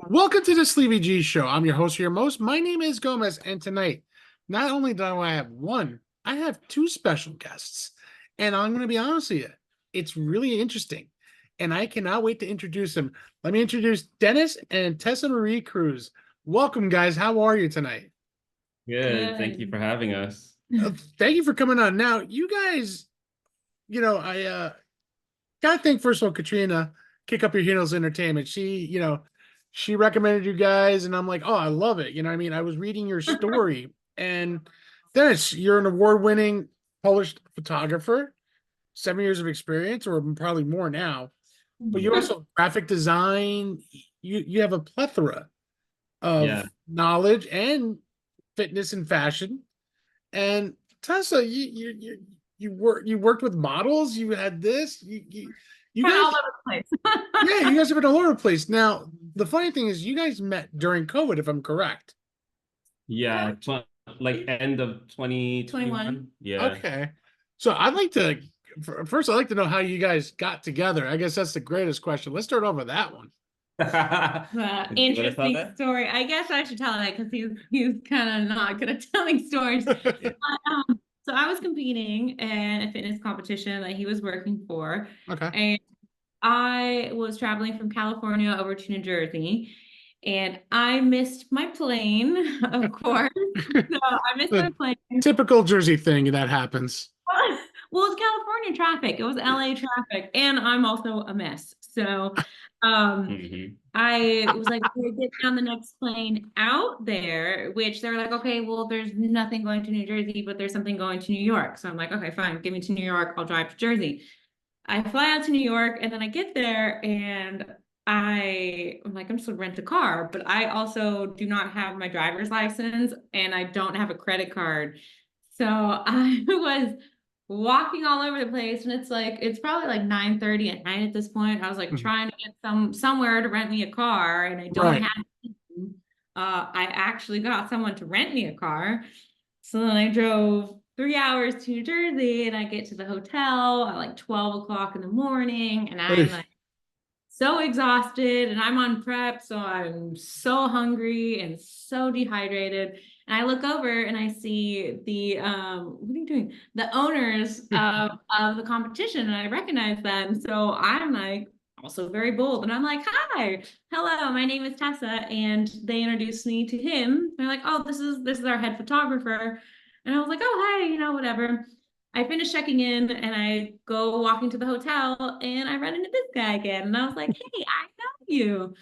Welcome to the Sleevy G Show. I'm your host, your most. My name is Gomez, and tonight, not only do I have one, I have two special guests. And I'm going to be honest with you, it's really interesting, and I cannot wait to introduce them. Let me introduce Dennis and Tessa Marie Cruz. Welcome, guys. How are you tonight? Good. Thank you for having us. Thank you for coming on. Now, you guys, I gotta thank first of all Katrina, Kick Up Your Heels Entertainment. She recommended you guys, and I'm like, oh, I love it. You know what I mean? I was reading your story, and Dennis, you're an award-winning published photographer, 7 years of experience, or probably more now. But you also graphic design. You have a plethora Yeah. of knowledge and fitness and fashion. And Tessa, you worked with models. You had this. You Kind of guys, all over the place. yeah, you guys have been all over the place. Now, the funny thing is, you guys met during COVID, if I'm correct. Yeah. Like end of 2021. 21. Yeah. Okay, so I'd like to first. I'd like to know how you guys got together. I guess that's the greatest question. Let's start off with that one. Interesting story. I guess I should tell it because he's kind of not good at telling stories. So I was competing in a fitness competition that he was working for. Okay. And I was traveling from California over to New Jersey. And I missed my plane, of course. So I missed my plane. Typical Jersey thing that happens. Well, it's California traffic. It was LA traffic, and I'm also a mess. So, I was like, we get on the next plane out there, which they're like, okay, well, there's nothing going to New Jersey, but there's something going to New York. So I'm like, okay, fine, give me to New York. I'll drive to Jersey. I fly out to New York, and then I get there, and I'm like, I'm just gonna rent a car, but I also do not have my driver's license, and I don't have a credit card. So I was walking all over the place, and it's probably like 9:30 at night at this point. I was like trying to get somewhere to rent me a car, and I don't have I actually got someone to rent me a car. So then I drove 3 hours to New Jersey, and I get to the hotel at like 12 o'clock in the morning, and I'm like so exhausted, and I'm on prep, so I'm so hungry and so dehydrated. And I look over and I see the what are you doing? The owners of the competition, and I recognize them. So I'm like also very bold, and I'm like, "Hi, hello, my name is Tessa," and they introduced me to him. They're like, "Oh, this is our head photographer," and I was like, "Oh, hi, whatever." I finished checking in, and I go walking to the hotel, and I run into this guy again, and I was like, "Hey, I know you."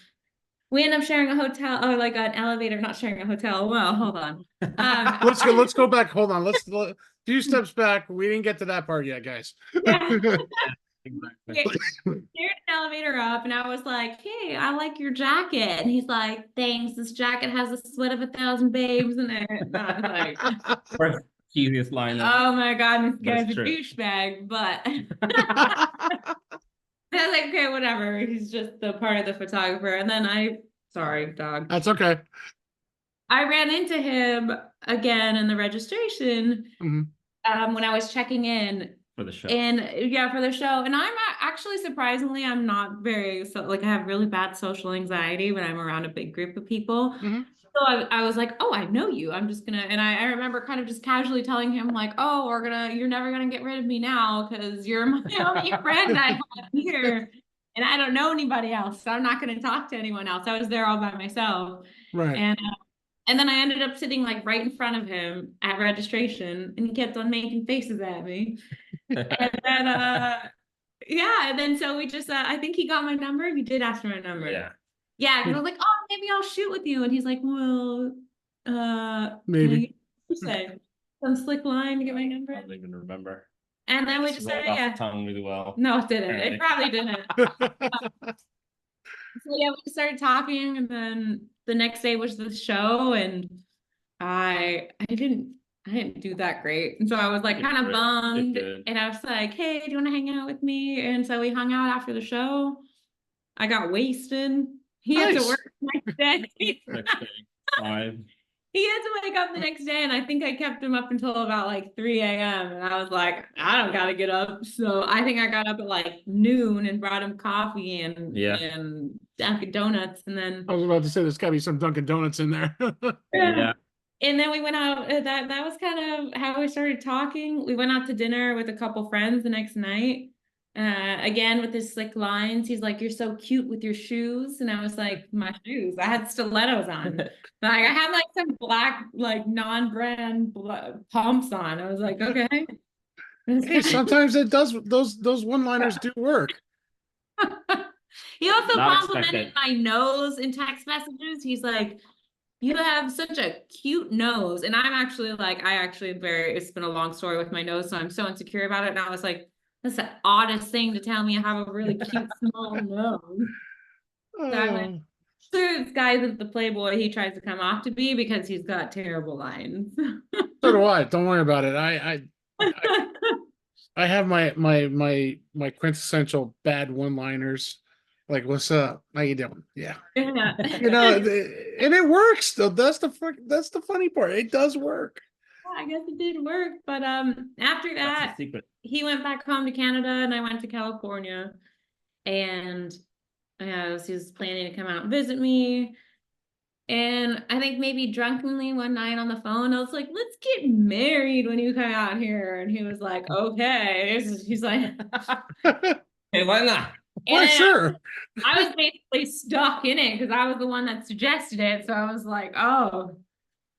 We end up sharing a hotel, or like an elevator, not sharing a hotel. Well, hold on. Let's go back. Hold on. Let's few steps back. We didn't get to that part yet, guys. Yeah. Exactly. Shared an elevator up, and I was like, "Hey, I like your jacket." And he's like, "Thanks. This jacket has the sweat of 1,000 babes in it." And I was like, First cheesiest line. Oh my God, this guy's a douchebag, but I was like, okay, whatever. He's just the part of the photographer. And then sorry, dog. That's okay. I ran into him again in the registration when I was checking in for the show. And yeah, for the show. And I'm actually surprisingly, I'm not very I have really bad social anxiety when I'm around a big group of people. So I was like, oh, I know you. I'm just gonna, and I remember kind of just casually telling him like, oh, you're never gonna get rid of me now because you're my only friend I have here, and I don't know anybody else, so I'm not gonna talk to anyone else. I was there all by myself, right? And then I ended up sitting like right in front of him at registration, and he kept on making faces at me, and then yeah, and then so we just I think he got my number. He did ask for my number. Yeah, because I was like, oh, maybe I'll shoot with you. And he's like, well, maybe. You say some slick line to get my number. I don't even remember. And then we just said, yeah. Tongue really well. No, it didn't. It probably didn't. So yeah, we started talking, and then the next day was the show, and I didn't do that great. And so I was like kind of bummed. And I was like, hey, do you want to hang out with me? And so we hung out after the show. I got wasted. He had to work the next day. He had to wake up the next day, and I think I kept him up until about like 3 a.m. And I was like, I don't gotta get up. So I think I got up at like noon and brought him coffee and Dunkin' Donuts, and then I was about to say there's gotta be some Dunkin' Donuts in there. Yeah. and then we went out. That was kind of how we started talking. We went out to dinner with a couple friends the next night. Again with his slick lines. He's like, "You're so cute with your shoes," and I was like, "My shoes? I had stilettos on. Like I had like some black, like non-brand pumps on." I was like, "Okay." Hey, sometimes it does. Those one-liners do work. He also Not complimented expected. my nose in text messages. He's like, "You have such a cute nose." And I'm actually like, it's been a long story with my nose, so I'm so insecure about it. And I was like, "That's the oddest thing to tell me. I have a really cute small nose." So I went, Oh, this guy's the Playboy he tries to come off to be because he's got terrible lines. so do I. Don't worry about it. I have my quintessential bad one-liners. Like, what's up? How you doing? Yeah. Yeah. And it works though. That's the funny part. It does work. I guess it did work. But after That's that, the secret. he went back home to Canada and I went to California. And he was planning to come out and visit me. And I think maybe drunkenly one night on the phone, I was like, "Let's get married when you come out here." And he was like, "Okay." He's like, Hey, why not? Why, and sure. I was basically stuck in it because I was the one that suggested it. So I was like, "Oh,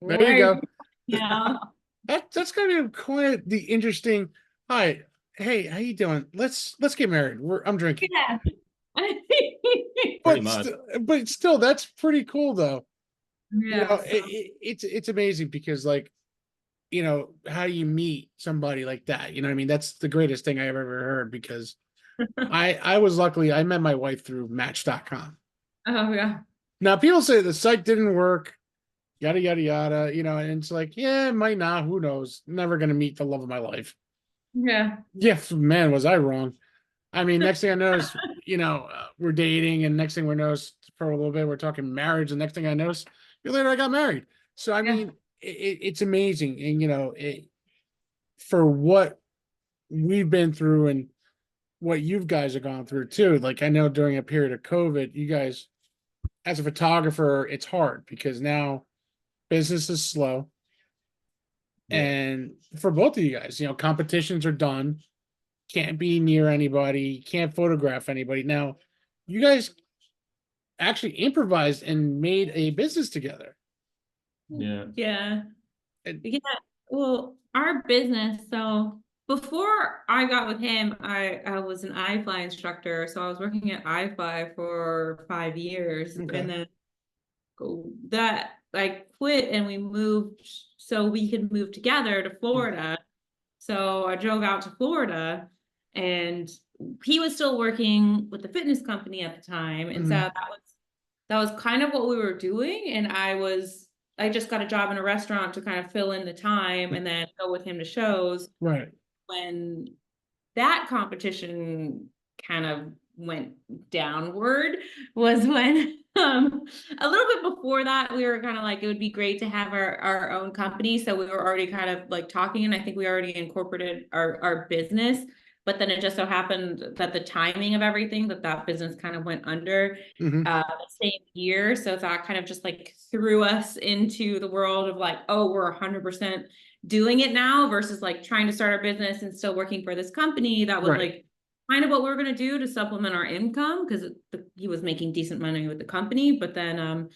There you where go. now?" That's gonna be quite the interesting. Hi, hey, how you doing? Let's get married. I'm drinking. Yeah. Pretty much. But still, that's pretty cool though. Yeah. So, It's amazing because like, how do you meet somebody like that? You know what I mean? That's the greatest thing I've ever heard because I was luckily I met my wife through Match.com. oh yeah. Now people say the site didn't work, yada yada yada, and it's like, yeah, it might not, who knows? Never gonna meet the love of my life. Yeah. Yeah, man, was I wrong. I mean, next thing I noticed, we're dating, and next thing we noticed for a little bit, we're talking marriage, and next thing I noticed, a year later, I got married. So I Yeah. mean, it's amazing, and for what we've been through and what you guys have gone through too. Like I know during a period of COVID, you guys, as a photographer, it's hard because now business is slow, Yeah. and for both of you guys, competitions are done. Can't be near anybody, can't photograph anybody. Now, you guys actually improvised and made a business together. Yeah. Yeah. And Yeah. Well, our business, so before I got with him, I was an iFly instructor. So I was working at iFly for 5 years. Okay. And then that I quit and we moved so we could move together to Florida. So I drove out to Florida and he was still working with the fitness company at the time. And so that was kind of what we were doing. And I just got a job in a restaurant to kind of fill in the time and then go with him to shows. right. When that competition kind of went downward was when a little bit before that we were kind of like it would be great to have our own company, so we were already kind of like talking, and I think we already incorporated our business, but then it just so happened that the timing of everything that business kind of went under the same year, so that kind of just like threw us into the world of like, oh, we're 100% doing it now versus like trying to start our business and still working for this company. That was Right. like kind of what we were going to do to supplement our income because he was making decent money with the company. But then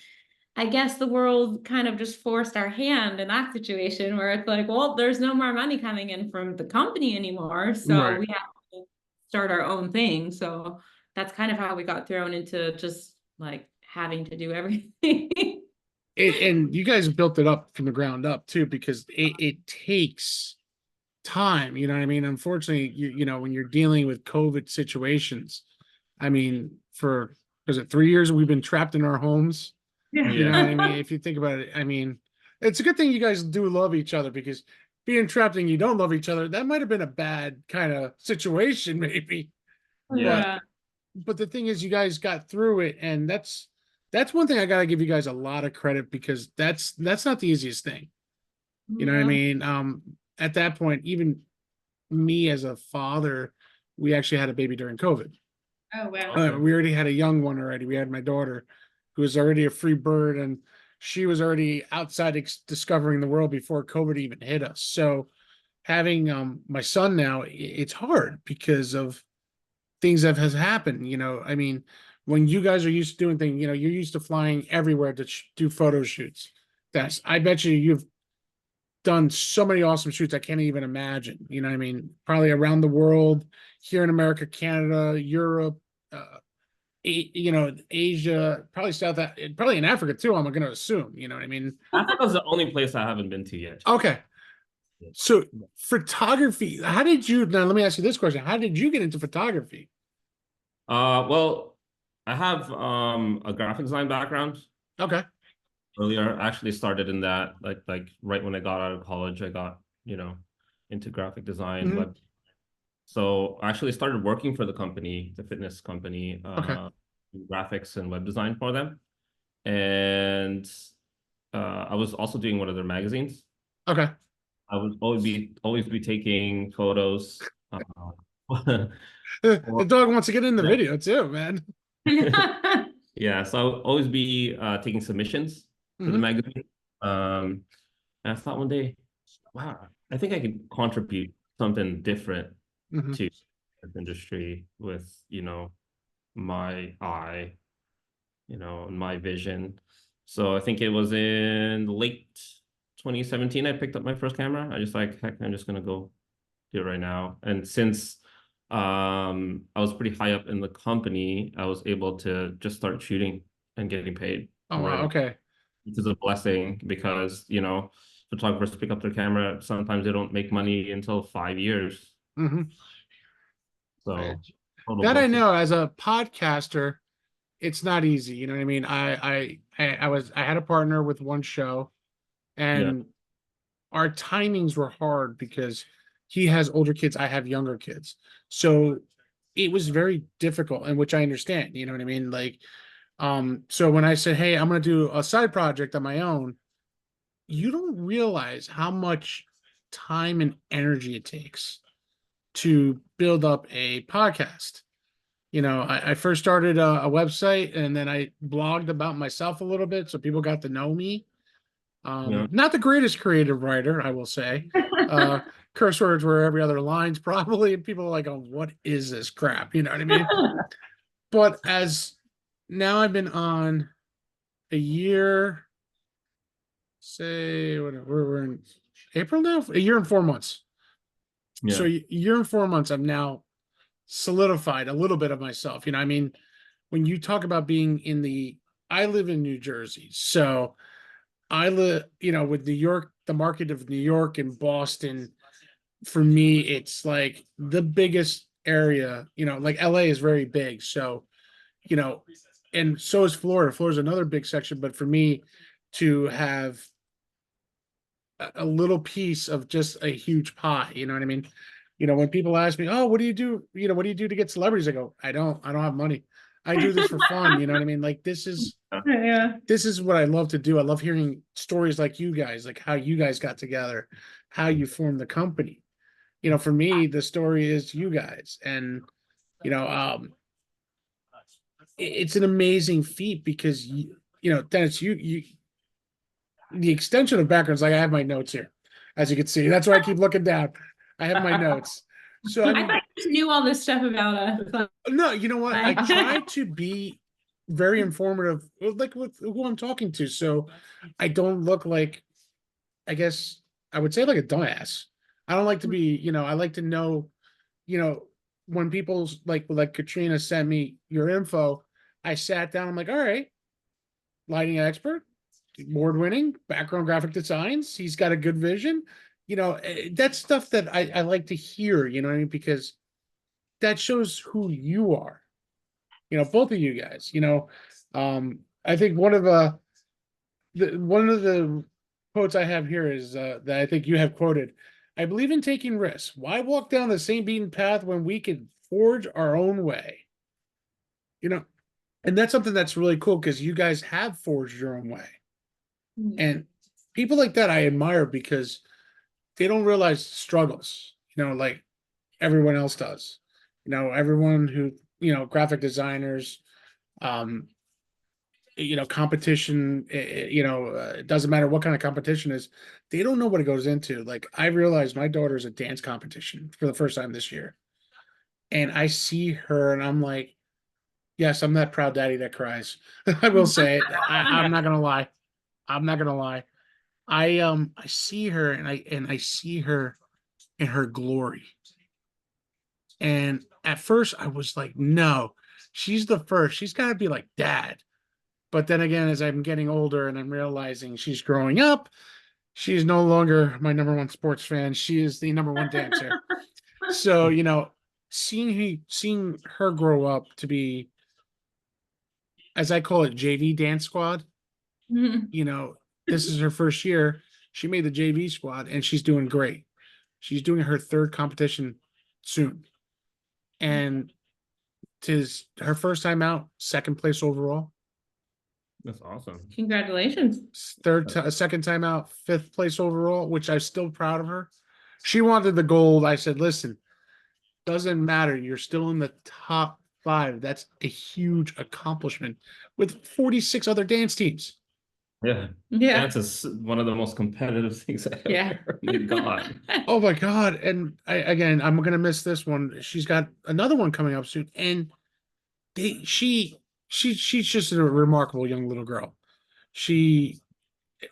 I guess the world kind of just forced our hand in that situation where it's like, well, there's no more money coming in from the company anymore. So Right. we have to start our own thing. So that's kind of how we got thrown into just like having to do everything. And you guys built it up from the ground up too, because it takes time. You know what I mean? Unfortunately, when you're dealing with COVID situations, I mean, was it 3 years we've been trapped in our homes? Yeah. You know what I mean? If you think about it, I mean, it's a good thing you guys do love each other, because being trapped and you don't love each other, that might have been a bad kind of situation, maybe. Yeah. But the thing is, you guys got through it, and that's one thing I gotta give you guys a lot of credit, because that's not the easiest thing. You know what I mean? At that point, even me as a father, we actually had a baby during COVID. Oh, wow. We already had a young one already. We had my daughter, who was already a free bird, and she was already outside discovering the world before COVID even hit us. So having my son now, it's hard because of things that has happened. I mean, when you guys are used to doing things, you're used to flying everywhere to do photo shoots. I bet you've done so many awesome shoots I can't even imagine. I mean, probably around the world, here in America, Canada, Europe, Asia, probably probably in Africa too, I'm gonna assume. You know what I mean? Africa's the only place I haven't been to yet. Okay. So photography, now let me ask you this question. How did you get into photography? Well, I have a graphic design background. Okay. Earlier, I actually started in that, like right when I got out of college, I got, into graphic design. Mhm. But so I actually started working for the company, the fitness company, Okay. graphics and web design for them. And I was also doing one of their magazines. Okay. I would always be taking photos. The dog wants to get in the video too, man. Yeah, so I would always be taking submissions to the Mhm. magazine. And I thought one day, wow, I think I could contribute something different Mhm. to this industry with, my eye, and my vision. So I think it was in late 2017 I picked up my first camera. I just like, heck, I'm just gonna go do it right now. And since I was pretty high up in the company, I was able to just start shooting and getting paid Oh right wow. away. Okay. Which is a blessing because, photographers pick up their camera. Sometimes they don't make money until 5 years. Mhm. So total That I blessing. know. As a podcaster, it's not easy. You know what I mean? I had a partner with one show, Yeah. and our timings were hard because he has older kids, I have younger kids. So it was very difficult, and which I understand, you know what I mean? Like, so when I said, hey, I'm gonna do a side project on my own, you don't realize how much time and energy it takes to build up a podcast. I first started a website, and then I blogged about myself a little bit so people got to know me. Yeah. Not the greatest creative writer, I will say. Uh, Curse words were every other lines, probably, and people are like, "Oh, what is this crap?" You know what I mean? But as now I've been on a year, say, whatever, we're in April now, a year and 4 months. So Yeah. a year and 4 months, I'm now solidified a little bit of myself. I mean, when you talk about being I live in New Jersey, so I live, with New York, the market of New York and Boston, for me, it's like the biggest area, like LA is very big. So, you know, and so is Florida. Florida's another big section, but for me to have a little piece of just a huge pie, you know what I mean? When people ask me, "Oh, what do you do? What do you do to get celebrities?" I go, I don't have money. I do this for fun, you know what I mean? Like Yeah. this is what I love to do. I love hearing stories like you guys, like how you guys got together, how you formed the company. For me, the story is you guys, and you know, um, it's an amazing feat because Dennis, the extension of backgrounds. Like I have my notes here, as you can see. That's why I keep looking down. I have my notes. So I I mean, thought you just knew all this stuff about us. no, you know what? I Like- try to be very informative, like with who I'm talking to, so I don't look like, I guess I would say, like a dumbass. I don't like to be, I like to know, you know, when people's like Katrina sent me your info, I sat down, I'm like, all right, lighting expert, award winning, background graphic designs, he's got a good vision. That's stuff that I like to hear, you know what I mean? Because that shows who you are, both of you guys, I think one of the quotes I have here is that I think you have quoted. I believe in taking risks. Why walk down the same beaten path when we could forge our own way? And that's something that's really cool because you guys have forged your own way. And people like that I admire because they don't realize struggles, like everyone else does. Everyone who graphic designers, competition, it doesn't matter what kind of competition is, they don't know what it goes into. Like, I realized my daughter's a dance competition for the first time this year. And I see her and I'm like, yes, I'm that proud daddy that cries. I will say it. I'm not gonna lie. I'm not gonna lie. I see her and I see her in her glory. And at first I was like, no, she's the first. She's gotta be like dad. But then again, as I'm getting older and I'm realizing she's growing up, she's no longer my number one sports fan. She is the number one dancer. So, seeing her grow up to be, as I call it, JV dance squad, Mhm. this is her first year. She made the JV squad and she's doing great. She's doing her third competition soon. And tis her first time out, second place overall. That's awesome. Congratulations. Second time out, fifth place overall, which I'm still proud of her. She wanted the gold. I said, listen, doesn't matter. You're still in the top 5. That's a huge accomplishment with 46 other dance teams. Yeah. Yeah. Dance is one of the most competitive things I've Yeah. ever got. Oh my God. And I'm going to miss this one. She's got another one coming up soon. And she's just a remarkable young little girl. If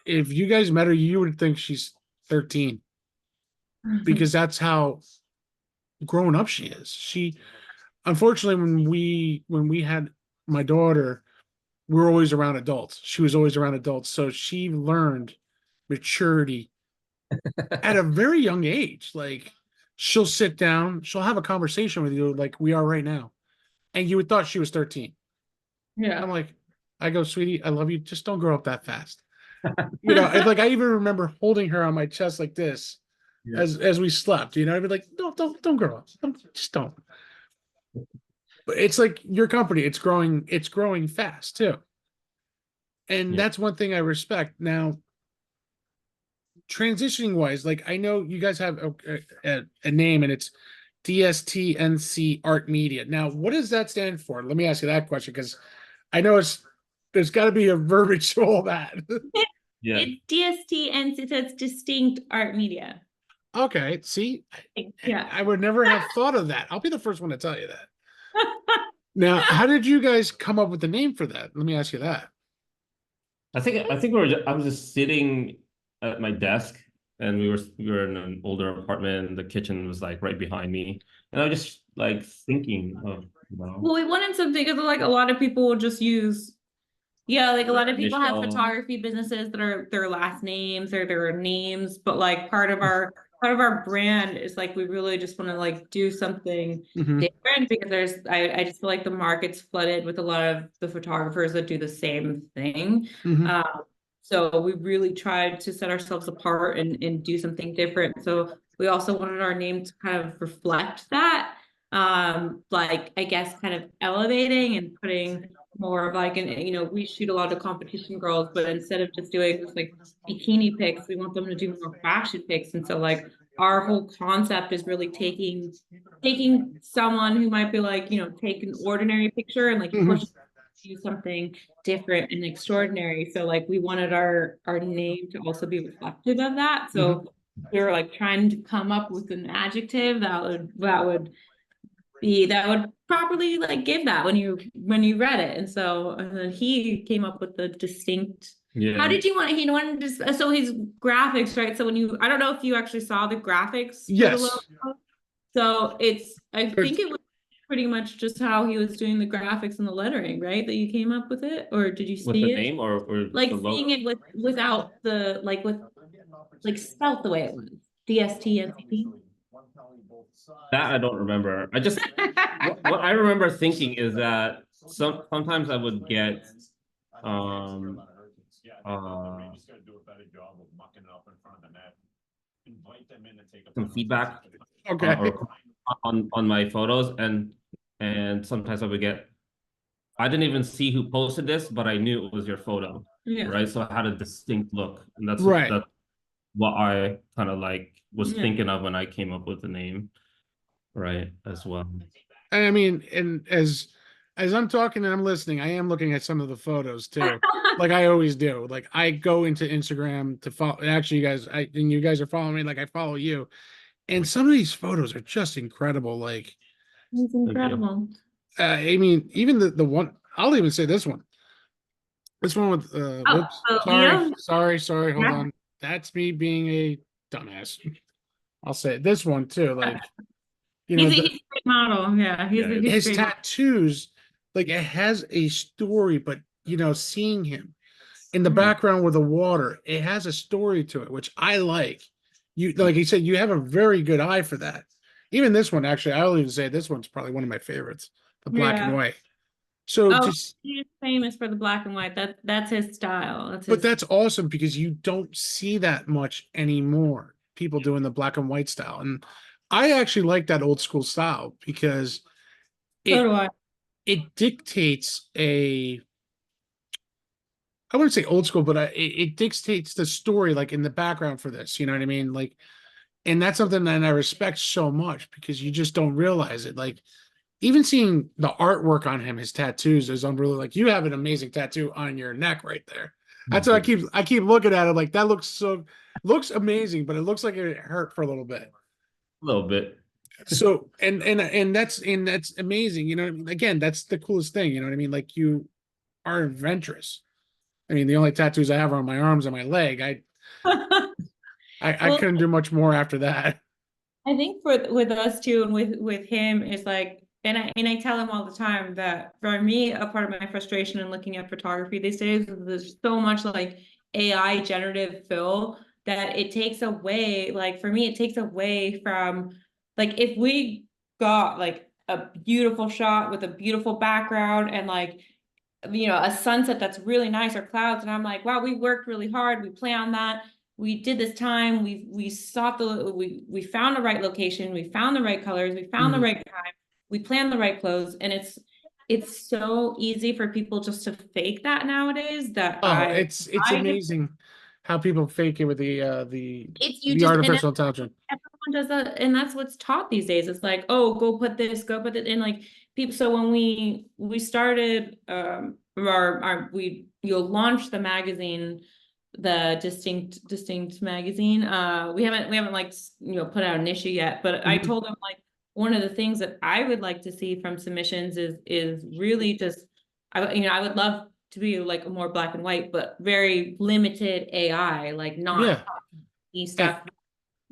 you guys met her, you would think she's 13 because that's how grown up she is. Unfortunately, when we had my daughter, we were always around adults. She was always around adults. So she learned maturity at a very young age. Like, she'll sit down, she'll have a conversation with you like we are right now. And you would thought she was 13. Yeah. I'm like, I go, sweetie, I love you. Just don't grow up that fast. Like, I even remember holding her on my chest like this as we slept. I'd be like, don't grow up. Just don't. But it's like your company, it's growing fast too. And that's one thing I respect. Now, transitioning wise, like, I know you guys have a name and it's DSTNC Art Media. Now, what does that stand for? Let me ask you that question because I know there's got to be a verbiage to all that. Yeah. It's DSTNCT, so it's Distinct Art Media. Okay, see, Yeah. I would never have thought of that. I'll be the first one to tell you that. Now, how did you guys come up with the name for that? Let me ask you that. I think I was just sitting at my desk and we were in an older apartment and the kitchen was like right behind me. And I was just like thinking of, Well, we wanted something because like a lot of people will just use, like a lot of people have photography businesses that are their last names or their names, but like part of our brand is like we really just want to like do something different because I just feel like the market's flooded with a lot of the photographers that do the same thing. So we really tried to set ourselves apart and do something different. So we also wanted our name to kind of reflect that, like, I guess kind of elevating and putting more of like, we shoot a lot of competition girls, but instead of just doing just like bikini pics, we want them to do more fashion pics. And so like our whole concept is really taking someone who might be like, take an ordinary picture and like push do something different and extraordinary. So like we wanted our name to also be reflective of that. So we were like trying to come up with an adjective that would properly like give that when you read it. And then he came up with the distinct. How did you want it? He wanted to so his graphics, right? So I don't know if you actually saw the graphics. Yes. So I think it was pretty much just how he was doing the graphics and the lettering, right? That you came up with it, or did you see with the it? name or like the seeing it without the with spelt the way it was. DSTNCT. That I don't remember. I just what I remember thinking is that sometimes I would get some feedback or on my photos and sometimes I would get I didn't even see who posted this, but I knew it was your photo. Right. So I had a distinct look. And that's what I kind of like was thinking of when I came up with the name. Right, as well. I mean, and as I'm talking and I'm listening, I am looking at some of the photos too, like I always do. Like I go into Instagram to follow. Actually, you guys are following me, like I follow you, and some of these photos are just incredible. Like, It's incredible. I mean, even the one, I'll even say this one. This one with Oh, whoops, so sorry, Leo? sorry, hold Yeah. on. That's me being a dumbass. I'll say it. This one too, like He's a great model. Yeah, Yeah, he's a his great model. tattoos, like it has a story, but seeing him in the Mhm. background with the water, it has a story to it, which I like. You like you said, you have a very good eye for that. Even this one, actually, I'll even say this one's probably one of my favorites, the black and Yeah. white. So Oh, just he's famous for the black and white. That's his style. That's but his. that's awesome because you don't see that much anymore. People doing the black and white style. And I actually like that old school style because So it do I. it dictates a I wouldn't say old school, but it dictates the story like in the background for this. You know what I mean? Like, and that's something that I respect so much because you just don't realize it. Like, even seeing the artwork on him, his tattoos is unreal. Like, you have an amazing tattoo on your neck right there. That's what I keep looking at it. Like, that looks amazing, but it looks like it hurt for a little bit. a little bit. So and that's amazing. You know what I mean? Again, that's the coolest thing. You know what I mean? Like, you are adventurous. I mean, the only tattoos I have are on my arms and my leg. I Well, couldn't do much more after that. I think with us too, and with him, is like, and I tell him all the time that for me, a part of my frustration in looking at photography these days is there's so much like AI generative fill that it takes away, like for me, it takes away from like if we got like a beautiful shot with a beautiful background and like a sunset that's really nice or clouds, and I'm like, wow, we worked really hard, we planned that, we did this time, we sought we found the right location, we found the right colors, we found the Mhm. right time, we planned the right clothes, and it's so easy for people just to fake that nowadays that Oh, I it's I just amazing how people fake it with the it's you the just and artificial intelligence. everyone does that, and that's what's taught these days. It's like, oh, go put this, go put it in, like people. So when we started our you'll launch the magazine, the distinct magazine. We haven't like put out an issue yet, but I Mhm. told them like one of the things that I would like to see from submissions is really just I would love to be like a more black and white, but very limited AI, like not Yeah. stuff,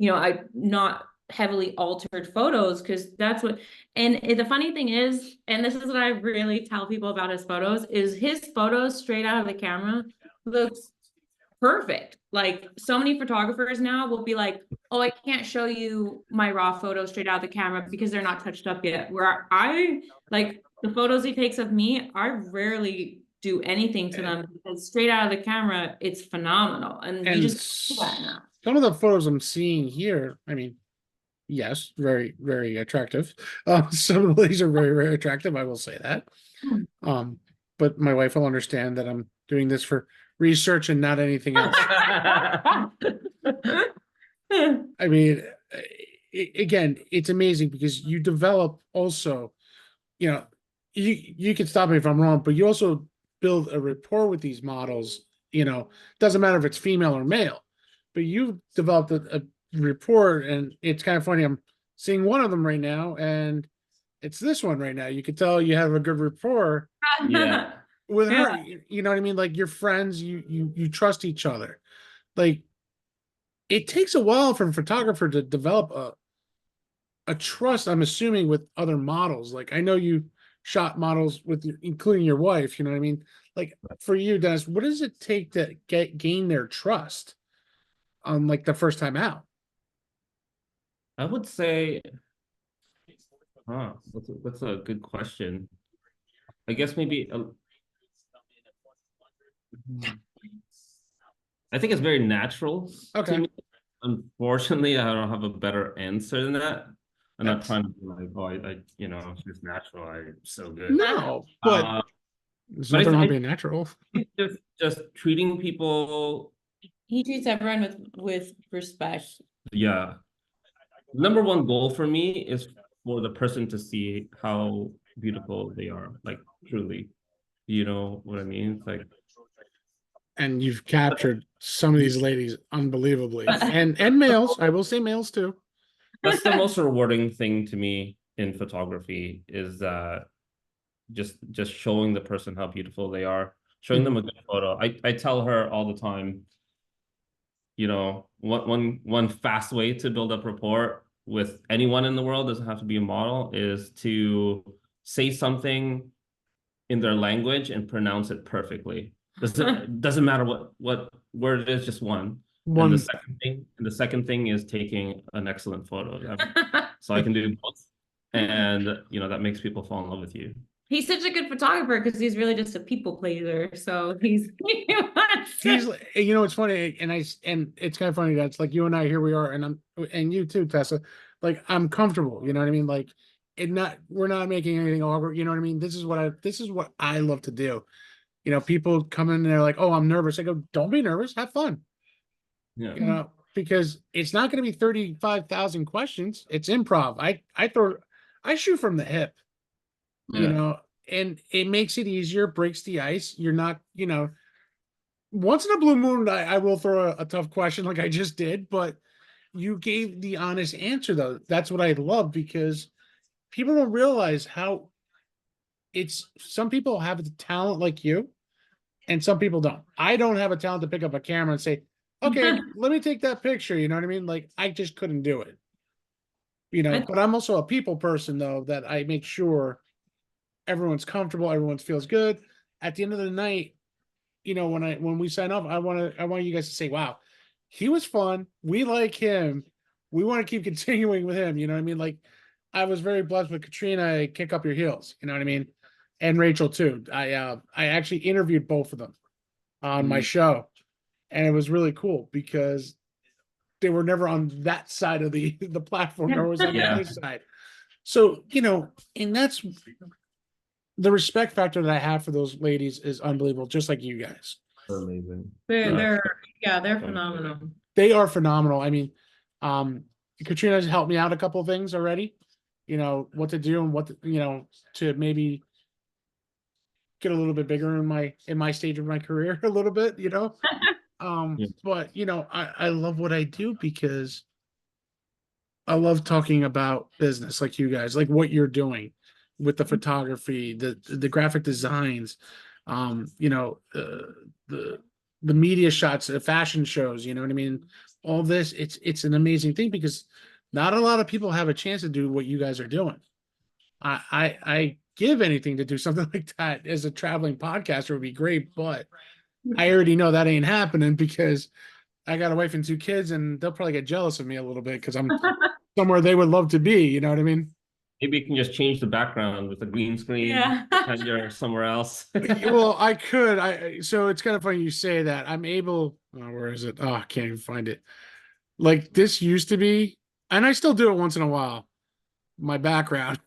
I not heavily altered photos, because that's what. And the funny thing is, and this is what I really tell people about his photos, is his photos straight out of the camera looks perfect. Like so many photographers now will be like, oh, I can't show you my raw photos straight out of the camera because they're not touched up yet. Where I like the photos he takes of me, I rarely do anything to them because straight out of the camera, it's phenomenal. And you And just do that now. some of the photos I'm seeing here, I mean, yes, very, very attractive. Some of these are very, very attractive. I will say that. Hmm. Um, but my wife will understand that I'm doing this for research and not anything else. I mean, again, it's amazing because you develop also, you know, you can stop me if I'm wrong, but you also build a rapport with these models. Doesn't matter if it's female or male, but you've developed a rapport, and it's kind of funny. I'm seeing one of them right now, and it's this one right now. You can tell you have a good rapport Yeah. with Yeah. her. You know what I mean? Like, you're friends, you trust each other. Like, it takes a while for a photographer to develop a trust, I'm assuming, with other models. Like, I know you shot models with including your wife, you know what I mean? Like, for you, Dennis, what does it take to gain their trust on like the first time out? I would say, that's a good question. I guess maybe I think it's very natural to Okay. me. Unfortunately, I don't have a better answer than that. I'm not That's trying to be like, oh, it's just natural. I'm so good. no, but Uh, there's but nothing wrong I being natural. think just treating people, He treats everyone with respect. yeah. Number one goal for me is for the person to see how beautiful they are, like truly. You know what I mean? It's like, And you've captured some of these ladies unbelievably, and males. I will say males too. that's the most rewarding thing to me in photography is that just showing the person how beautiful they are, showing them a good photo. I tell her all the time, you know, one fast way to build up rapport with anyone in the world, doesn't have to be a model, is to say something in their language and pronounce it perfectly. Doesn't matter what word it is, just one. And One, the second thing is taking an excellent photo. So I can do both, and you know that makes people fall in love with you. He's such a good photographer because he's really just a people pleaser. So he's he's, you know, it's funny, and it's kind of funny that it's like you and I, here we are, and you too, Tessa. Like, I'm comfortable, you know what I mean? Like, we're not making anything awkward, you know what I mean? This is what I love to do. You know, people come in and they're like, "Oh, I'm nervous." I go, "Don't be nervous, have fun." Yeah. You know, because it's not going to be 35,000 questions. It's improv. I shoot from the hip, you Yeah. know, and it makes it easier, breaks the ice. You're not, you know, once in a blue moon, I will throw a tough question like I just did, but you gave the honest answer though. That's what I love, because people don't realize how some people have the talent like you, and some people don't. I don't have a talent to pick up a camera and say, "Okay, let me take that picture." You know what I mean? Like, I just couldn't do it. You know, but I'm also a people person though, that I make sure everyone's comfortable, everyone feels good. At the end of the night, you know, when we sign off, I want you guys to say, "Wow, he was fun. We like him. We want to keep continuing with him." You know what I mean? Like, I was very blessed with Katrina, Kick Up Your Heels. You know what I mean? And Rachel too. I actually interviewed both of them on my show, and it was really cool because they were never on that side of the platform. Nor was on this side. So, you know, and that's the respect factor that I have for those ladies is unbelievable, just like you guys. They're amazing. They're phenomenal. They are phenomenal. I mean, Katrina's helped me out a couple of things already. You know what to do and you know, to maybe get a little bit bigger in my stage of my career a little bit, you know. But you know, I love what I do because I love talking about business, like you guys, like what you're doing with the photography, the graphic designs, you know, the media shots, the fashion shows, you know what I mean? All this, it's an amazing thing because not a lot of people have a chance to do what you guys are doing. I give anything to do something like that as a traveling podcaster would be great, but I already know that ain't happening because I got a wife and two kids, and they'll probably get jealous of me a little bit because I'm somewhere they would love to be. You know what I mean? Maybe you can just change the background with a green screen. Yeah. And you're somewhere else. Well, I could. So it's kind of funny you say that. I'm able. Oh, where is it? Oh, I can't even find it. Like, this used to be, and I still do it once in a while. My background.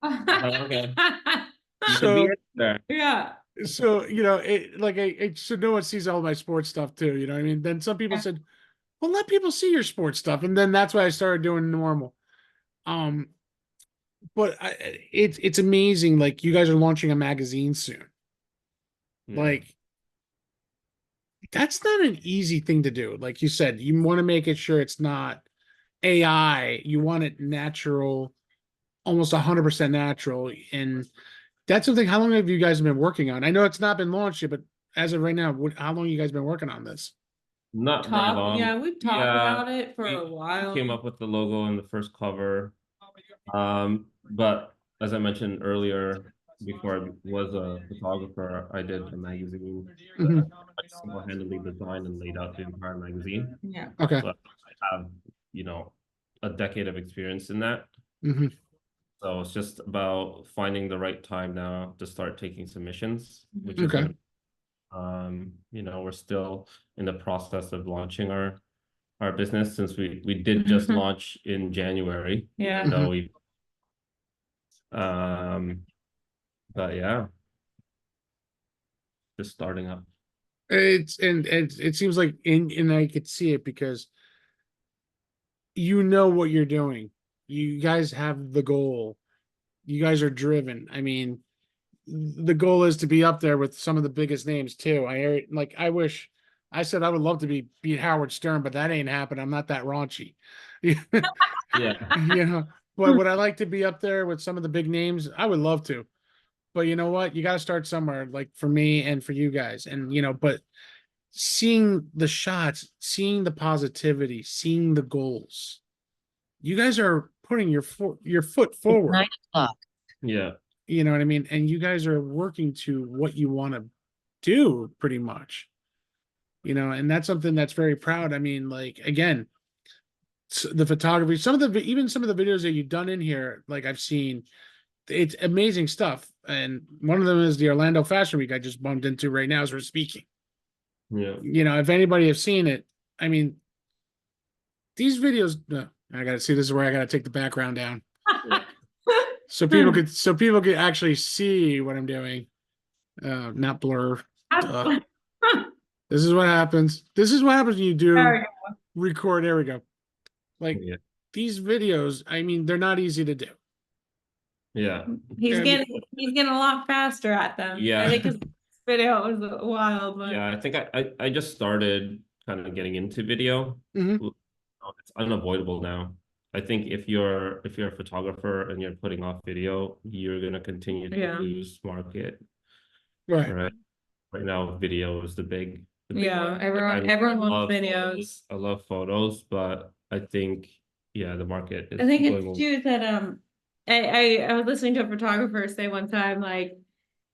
Okay. So there. Yeah. so you know, so no one sees all my sports stuff too. You know what I mean? Then some people said, "Well, let people see your sports stuff," and then that's why I started doing normal. But it's amazing. Like, you guys are launching a magazine soon. Yeah. Like, that's not an easy thing to do. Like you said, you want to make it sure it's not AI. You want it natural, almost 100% natural. And that's something. How long have you guys been working on? I know it's not been launched yet, but as of right now, how long you guys been working on this? Not very long. Yeah, we've talked about it for a while. Came up with the logo and the first cover. But as I mentioned earlier, before I was a photographer, I did a magazine. Mhm. I single-handedly designed and laid out the entire magazine. Yeah. Okay. So I have, you know, a decade of experience in that. Mhm. So it's just about finding the right time now to start taking submissions, which is Okay. you know, we're still in the process of launching our business since we did just launch in January. Yeah. So we but yeah, just starting up. It seems like and I could see it because you know what you're doing. You guys have the goal. You guys are driven. I mean, the goal is to be up there with some of the biggest names too. I wish I said I would love to beat Howard Stern, but that ain't happening. I'm not that raunchy. Yeah. You know, but would I like to be up there with some of the big names? I would love to. But you know what? You got to start somewhere, like for me and for you guys. And but seeing the shots, seeing the positivity, seeing the goals. You guys are putting your foot forward. 9 o'clock. Yeah. You know what I mean? And you guys are working to what you want to do pretty much. And that's something that's very proud. I mean, like, again, the photography, some of the videos that you've done in here, like I've seen, it's amazing stuff. And one of them is the Orlando Fashion Week I just bumped into right now as we're speaking. Yeah. If anybody has seen it, I mean, these videos, I gotta see, this is where I gotta take the background down. So people could actually see what I'm doing. Not blur. This is what happens. This is what happens when you do record. There we go. Like these videos, I mean, they're not easy to do. Yeah. He's getting a lot faster at them. Yeah. I think his video was a wild one. Yeah, I think I just started kind of getting into video. Mhm. It's unavoidable now. I think if you're a photographer and you're putting off video, you're gonna continue to lose market. Right. Right now, video is the big Yeah, market. everyone love loves videos. photos. I love photos, but I think the market is I think going it's true that I was listening to a photographer say one time, like,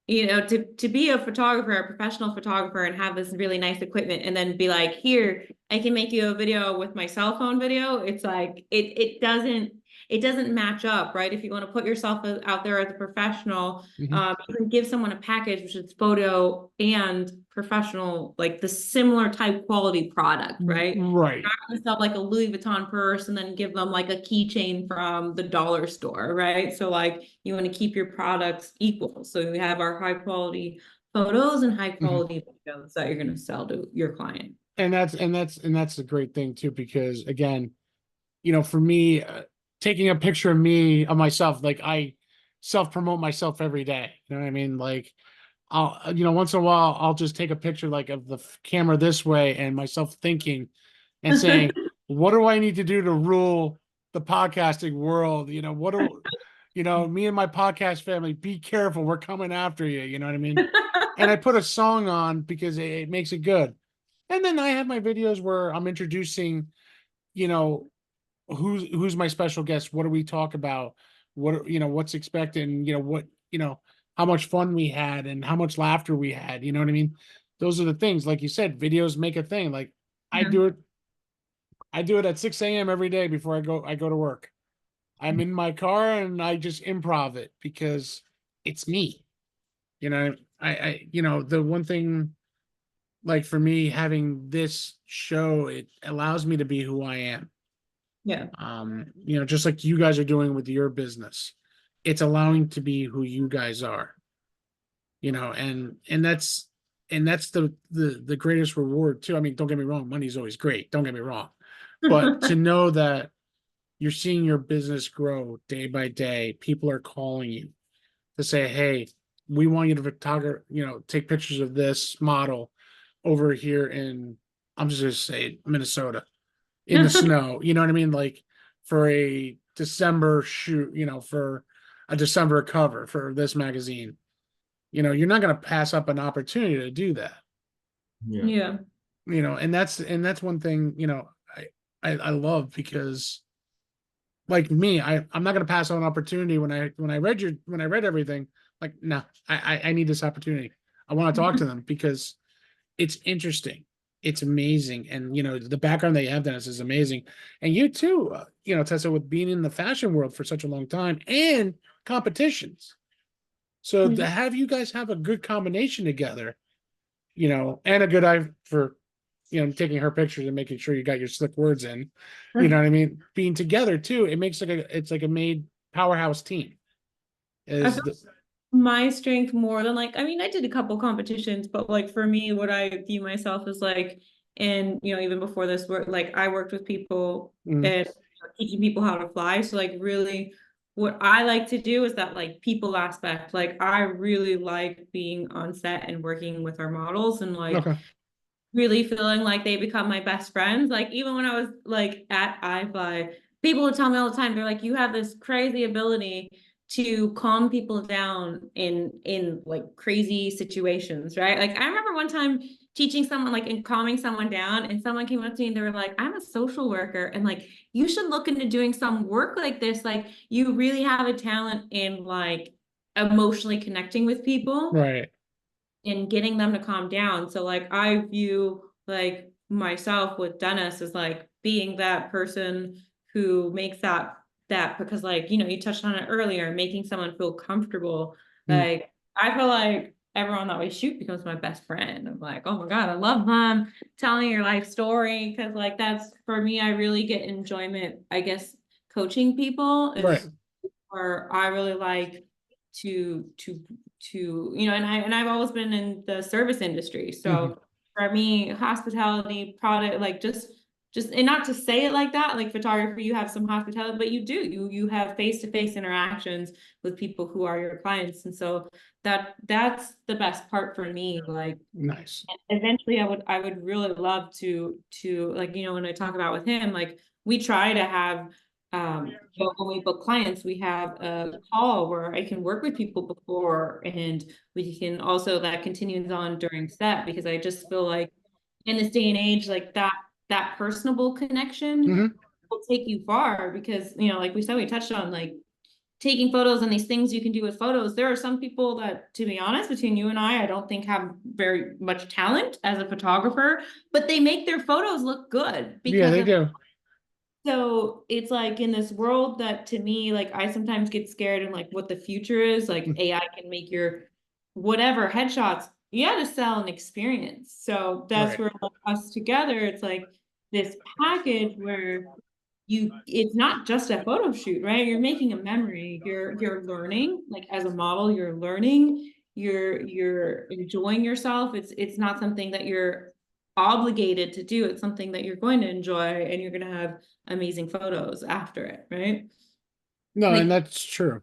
to be a photographer, a professional photographer, and have this really nice equipment, and then be like, here, I can make you a video with my cell phone video. It's like it doesn't match up, right? If you want to put yourself out there as a professional, Mhm. you can give someone a package which is photo and professional, like the similar type quality product, right? Right. Sell like a Louis Vuitton purse and then give them like a keychain from the dollar store, right? So like you want to keep your products equal. So we have our high quality photos and high quality videos that you're going to sell to your client. And that's a great thing too, because again, for me, taking a picture of myself, like I self promote myself every day. You know what I mean? Like I'll, once in a while, I'll just take a picture like of the camera this way and myself thinking and saying, what do I need to do to rule the podcasting world? Me and my podcast family, be careful. We're coming after you. You know what I mean? And I put a song on because it makes it good. And then I have my videos where I'm introducing, who's my special guest, what do we talk about, what's expected, and how much fun we had and how much laughter we had. You know what I mean? Those are the things, like you said, videos make a thing. Like I do it at 6 a.m. every day before I go to work. I'm in my car and I just improv it because it's me. The one thing, like for me, having this show, it allows me to be who I am. Yeah. Just like you guys are doing with your business, it's allowing to be who you guys are. And that's the greatest reward too. I mean, don't get me wrong, money's always great. Don't get me wrong. But to know that you're seeing your business grow day by day, people are calling you to say, hey, we want you to take pictures of this model over here in, I'm just gonna say Minnesota, in the snow. You know what I mean? Like for a December shoot, for a December cover for this magazine. You're not gonna pass up an opportunity to do that. Yeah. And that's one thing, I love, because like me, I'm not gonna pass on an opportunity when I read everything, like, no, I need this opportunity. I want to talk to them because it's interesting. It's amazing. And, the background that you have, Dennis, is amazing. And you too, Tessa, with being in the fashion world for such a long time and competitions. So to have you guys have a good combination together, and a good eye for, taking her pictures and making sure you got your slick words in, you know what I mean? Being together too, it makes it's like a made powerhouse team. My strength more than I did a couple competitions, but like for me, what I view myself as like, and even before this work, like I worked with people and teaching people how to fly. So like really what I like to do is that like people aspect. Like I really like being on set and working with our models and like Okay. really feeling like they become my best friends. Like even when I was like at iFly, people would tell me all the time, they're like, you have this crazy ability to calm people down in like crazy situations, right? Like I remember one time teaching someone like and calming someone down, and someone came up to me and they were like, I'm a social worker and like you should look into doing some work like this. Like you really have a talent in like emotionally connecting with people Right. and getting them to calm down. So like I view like myself with Dennis as like being that person who makes that because like you touched on it earlier, making someone feel comfortable. Mm. Like I feel like everyone that we shoot becomes my best friend. I'm like, oh my God, I love them telling your life story because like that's for me, I really get enjoyment, I guess, coaching people Right. is where I really like to and I've always been in the service industry. Mhm. So for me, hospitality, product, like just and not to say it like that, like photography, you have some hospitality, but you have face-to-face interactions with people who are your clients. And so that's the best part for me. Like Nice. eventually I would really love to like when I talk about with him, like we try to have when we book clients, we have a call where I can work with people before, and we can also that continues on during set, because I just feel like in this day and age, like that personable connection Hmm. will take you far, because like we said, we touched on like taking photos and these things you can do with photos. There are some people that, to be honest, between you and I don't think have very much talent as a photographer, but they make their photos look good Yeah, because they of. do. So it's like in this world that to me, like I sometimes get scared and like what the future is, like Mm. AI can make your whatever headshots. You got to sell an experience. So that's Right. where like, us together, it's like this package where it's not just a photo shoot, right? You're making a memory. You're learning, like as a model, you're learning, you're enjoying yourself. It's not something that you're obligated to do. It's something that you're going to enjoy, and you're going to have amazing photos after it, right? No, and Like that's true.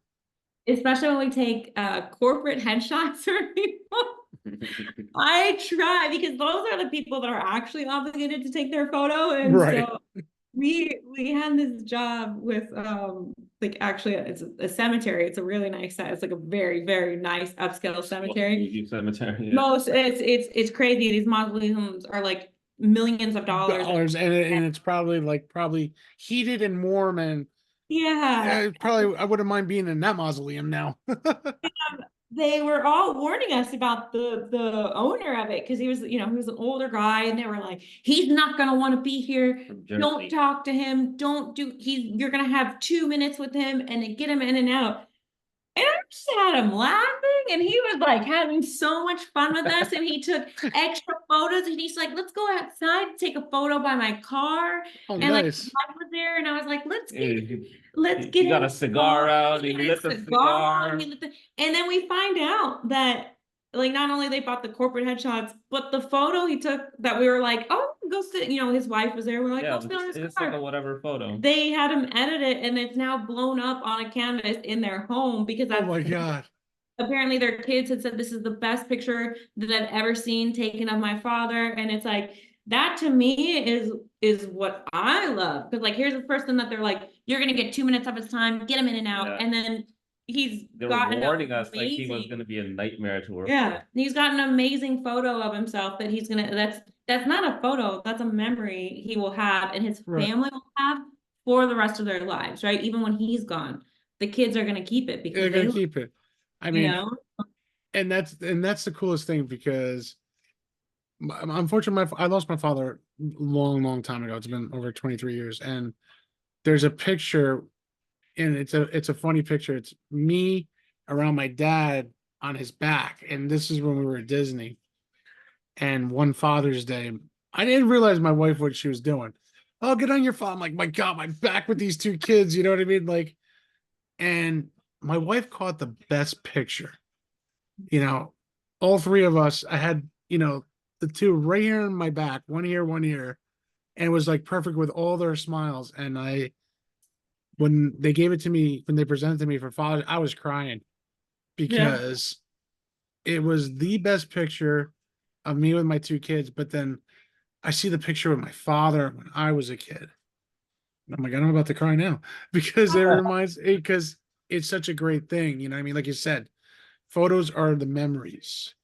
especially when we take corporate headshots for people. I try, because those are the people that are actually obligated to take their photo. And Right. so we had this job with like actually it's a cemetery. It's a really nice set. It's like a very, very nice upscale cemetery. Cemetery, yeah. Most it's crazy. These mausoleums are like millions of dollars. Dollars, and it's probably heated and warm, and Yeah. probably I wouldn't mind being in that mausoleum now. They were all warning us about the owner of it, because he was he was an older guy, and they were like, he's not gonna want to be here. From Don't Jersey. talk to him. Don't do you're gonna have 2 minutes with him and then get him in and out. And I just had him laughing, and he was like having so much fun with us. And he took extra photos, and he's like, let's go outside and take a photo by my car. Oh, And like nice. I was there, and I was like, He let's get got him a cigar out. He get lit a the cigar. and then we find out that like not only they bought the corporate headshots, but the photo he took that we were like, oh, go sit. His wife was there. We're like, Yeah, go sit on his it's car. like a whatever photo. They had him edit it, and it's now blown up on a canvas in their home, because Oh that's my God. apparently their kids had said this is the best picture that I've ever seen taken of my father. And it's like that to me is what I love, because like here's a person that they're like, you're gonna get 2 minutes of his time, get him in and out. Yeah. And then he's They were gotten warning us like he was gonna be a nightmare to work with. he's got an amazing photo of himself that he's gonna that's not a photo, that's a memory he will have, and his Right. family will have for the rest of their lives, right? Even when he's gone, the kids are gonna keep it They're because gonna keep it. I you mean, know and that's the coolest thing, because unfortunately I lost my father long, long time ago. It's been over 23 years, and there's a picture, and it's a funny picture. It's me around my dad on his back, and this is when we were at Disney. And one Father's Day, I didn't realize my wife what she was doing. Oh, get on your phone. I'm like, my God, my back with these two kids. You know what I mean? Like, and my wife caught the best picture. All three of us. I had the two right here in my back, one here, and it was like perfect with all their smiles. And when they gave it to me, when they presented to me for Father's, I was crying because it was the best picture of me with my two kids. But then I see the picture with my father when I was a kid. And I'm like, I'm about to cry now because it reminds because it's such a great thing. You know what I mean? Like you said, photos are the memories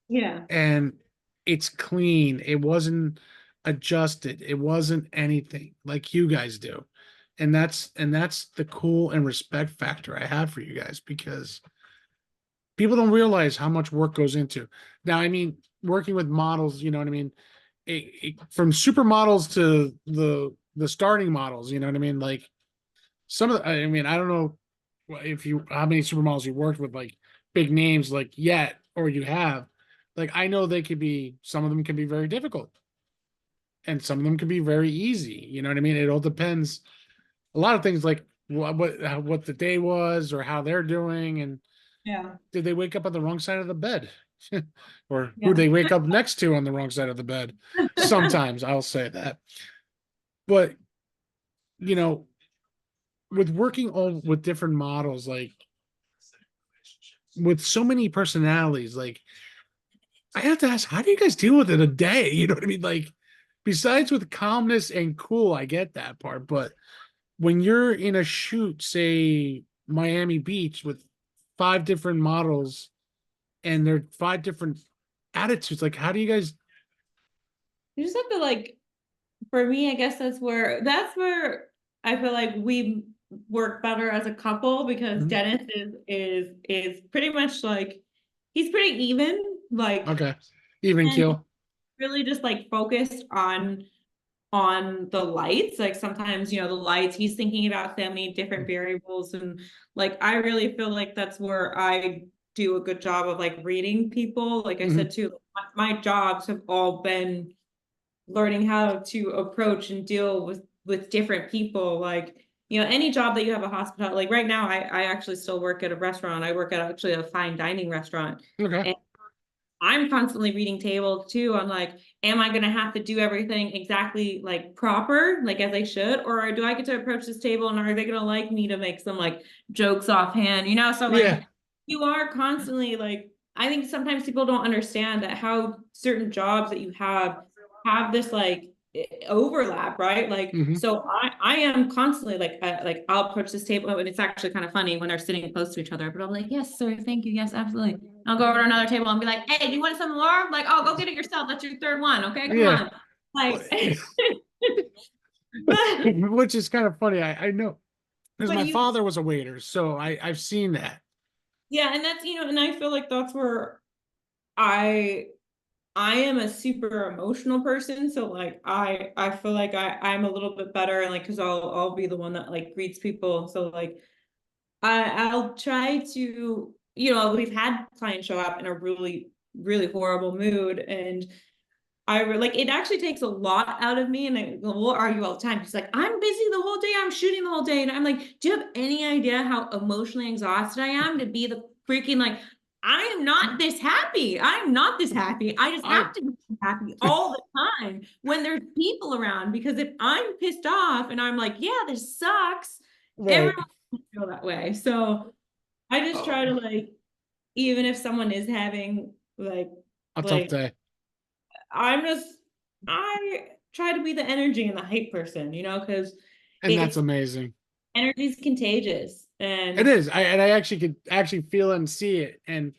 Yeah. and it's clean. It wasn't adjusted. It wasn't anything like you guys do. And that's the cool and respect factor I have for you guys because people don't realize how much work goes into. Now, I mean, working with models, you know what I mean? From supermodels to the starting models, you know what I mean? Like some of the, I mean, I don't know if you how many supermodels you worked with, like big names, like yet or you have. Like I know they could be, some of them can be very difficult, and some of them can be very easy. You know what I mean? It all depends. A lot of things like what the day was or how they're doing, and Yeah. did they wake up on the wrong side of the bed, or Yeah. who they wake up next to on the wrong side of the bed. Sometimes I'll say that, but you know, with working all with different models, like with so many personalities, like I have to ask, how do you guys deal with it a day? You know what I mean? Like, besides with calmness and cool, I get that part, but when you're in a shoot, say Miami Beach with 5 different models and they're 5 different attitudes, like how do you guys? You just have to like, for me, I guess that's where I feel like we work better as a couple because Mhm. Dennis is pretty much like he's pretty even, like, Okay, even and kill. really just like focused on the lights. Like sometimes, the lights, he's thinking about so many different variables. And like I really feel like that's where I do a good job of like reading people. Like I Mhm. said too, my jobs have all been learning how to approach and deal with different people. Like, any job that you have a hospital, like right now, I actually still work at a restaurant. I work at actually a fine dining restaurant. Okay. And I'm constantly reading tables too. I'm like, am I gonna have to do everything exactly like proper, like as I should, or do I get to approach this table and are they gonna like me to make some like jokes offhand, So Yeah. like you are constantly like, I think sometimes people don't understand that how certain jobs that you have this like overlap, right? Like, Hmm. so I am constantly like I'll approach this table and it's actually kind of funny when they're sitting close to each other, but I'm like, yes, sir, thank you, yes, absolutely. I'll go over to another table and be like, hey, do you want some more? I'm like, oh, go get it yourself. That's your third one. Okay, come Yeah. on. Like, Which is kind of funny. I know because but my you, father was a waiter, so I've seen that. yeah, and that's, and I feel like that's where I I am a super emotional person, so like I feel like I'm a little bit better, and like because I'll be the one that like greets people, so like I'll try to, we've had clients show up in a really really horrible mood, and like it actually takes a lot out of me, and I go, we'll argue all the time. He's like, I'm busy the whole day, I'm shooting the whole day, and I'm like, do you have any idea how emotionally exhausted I am to be the freaking like I am not this happy. I'm not this happy. I just I have to be happy all the time when there's people around. Because if I'm pissed off and I'm like, yeah, this sucks, right. everyone will feel that way. So I just try to Oh, like, even if someone is having a tough like day, I try to be the energy and the hype person, because and that's it's amazing. energy is contagious. It And is. I actually could actually feel and see it, and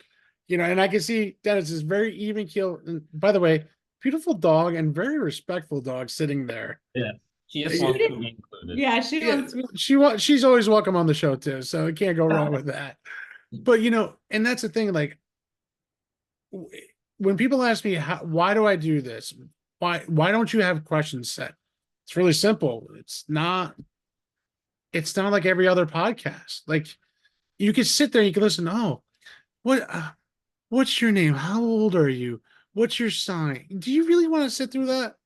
and I can see Dennis is very even keel. And by the way, beautiful dog and very respectful dog sitting there. Yeah. She just she Yeah, wants did, to be included. yeah, she yeah, wants me. she's always welcome on the show too, so it can't go wrong with that. But and that's the thing. Like when people ask me why do I do this, why don't you have questions set? It's really simple. It's not like every other podcast. Like you can sit there, you can listen. Oh, what? What's your name? How old are you? What's your sign? Do you really want to sit through that?